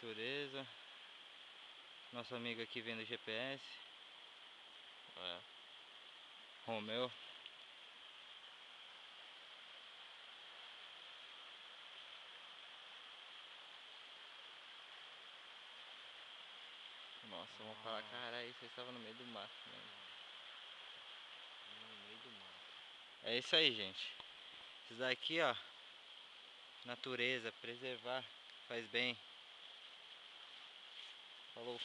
natureza. Nosso amigo aqui vendo o GPS. Romeu. Nossa, vamos falar, caralho, você estava no meio do mato mesmo. No meio do mato. É isso aí, gente. Isso daqui, ó, natureza, preservar, faz bem. Falou.